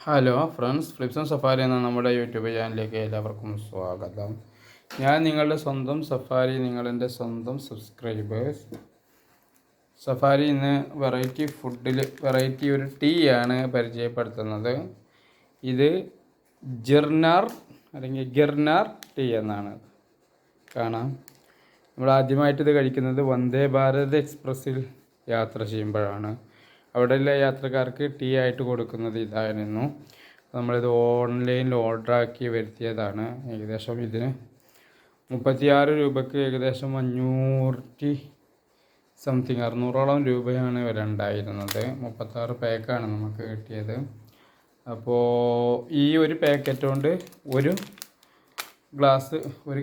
Hello friends, flips and safari എന്ന നമ്മുടെ YouTube ചാനലിലേക്ക് എല്ലാവർക്കും സ്വാഗതം. ഞാൻ നിങ്ങളുടെ സ്വന്തം സഫാരി, നിങ്ങളെൻ്റെ സ്വന്തം സബ്സ്ക്രൈബേഴ്സ്. സഫാരി ഇന്ന് വെറൈറ്റി ഒരു ടീ ആണ് പരിചയപ്പെടുത്തുന്നത്. ഇത് ജിർനാർ അല്ലെങ്കിൽ ഗിർനാർ ടീ എന്നാണ് കാണാം. നമ്മൾ ആദ്യമായിട്ട് ഇത് കഴിക്കുന്നത് വന്ദേ ഭാരത് എക്സ്പ്രസ്സിൽ യാത്ര ചെയ്യുമ്പോഴാണ്. അവിടെയുള്ള യാത്രക്കാർക്ക് ടീ ആയിട്ട് കൊടുക്കുന്നത് ഇതായിരുന്നു. നമ്മളിത് ഓൺലൈനിൽ ഓർഡറാക്കി വരുത്തിയതാണ്. ഏകദേശം ഇതിന് 36 രൂപയ്ക്ക് ഏകദേശം 500 സംതിങ് 600ഓളം രൂപയാണ് വില ഉണ്ടായിരുന്നത്. 36 പാക്കാണ് നമുക്ക് കിട്ടിയത്. അപ്പോൾ ഈ ഒരു പാക്കറ്റ് കൊണ്ട് ഒരു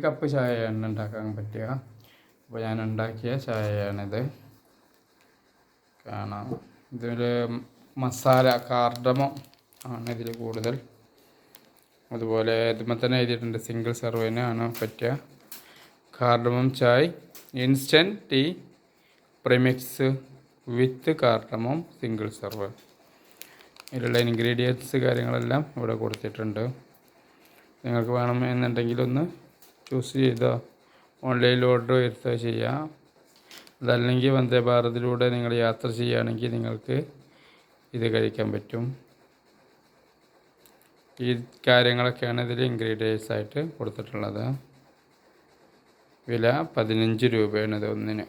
കപ്പ് ചായയാണ് ഉണ്ടാക്കാൻ പറ്റുക. അപ്പോൾ ഞാൻ ഉണ്ടാക്കിയ ചായയാണിത്, കാണാം. ഇതിൽ മസാല കാർഡമം ആണ് ഇതിൽ കൂടുതൽ. അതുപോലെ ഇതുമ്പോൾ തന്നെ എഴുതിയിട്ടുണ്ട് സിംഗിൾ സെർവിനാണ് പറ്റുക. കാർഡമം ചായ് ഇൻസ്റ്റൻറ്റ് ടീ പ്രിമിക്സ് വിത്ത് കാർഡമം സിംഗിൾ സെർവ്. ഇതിലുള്ള ഇൻഗ്രീഡിയൻസ് കാര്യങ്ങളെല്ലാം ഇവിടെ കൊടുത്തിട്ടുണ്ട്. നിങ്ങൾക്ക് വേണം എന്നുണ്ടെങ്കിൽ ഒന്ന് ചൂസ് ചെയ്തോ ഓൺലൈനിൽ ഓർഡർ വരുത്തുക ചെയ്യാം. അതല്ലെങ്കിൽ വന്ദേ ഭാരതിലൂടെ നിങ്ങൾ യാത്ര ചെയ്യുകയാണെങ്കിൽ നിങ്ങൾക്ക് ഇത് കഴിക്കാൻ പറ്റും. ഈ കാര്യങ്ങളൊക്കെയാണ് ഇതിൽ ഇൻഗ്രീഡിയൻസ് ആയിട്ട് കൊടുത്തിട്ടുള്ളത്. വില 15 രൂപയാണ് ഇത് ഒന്നിന്.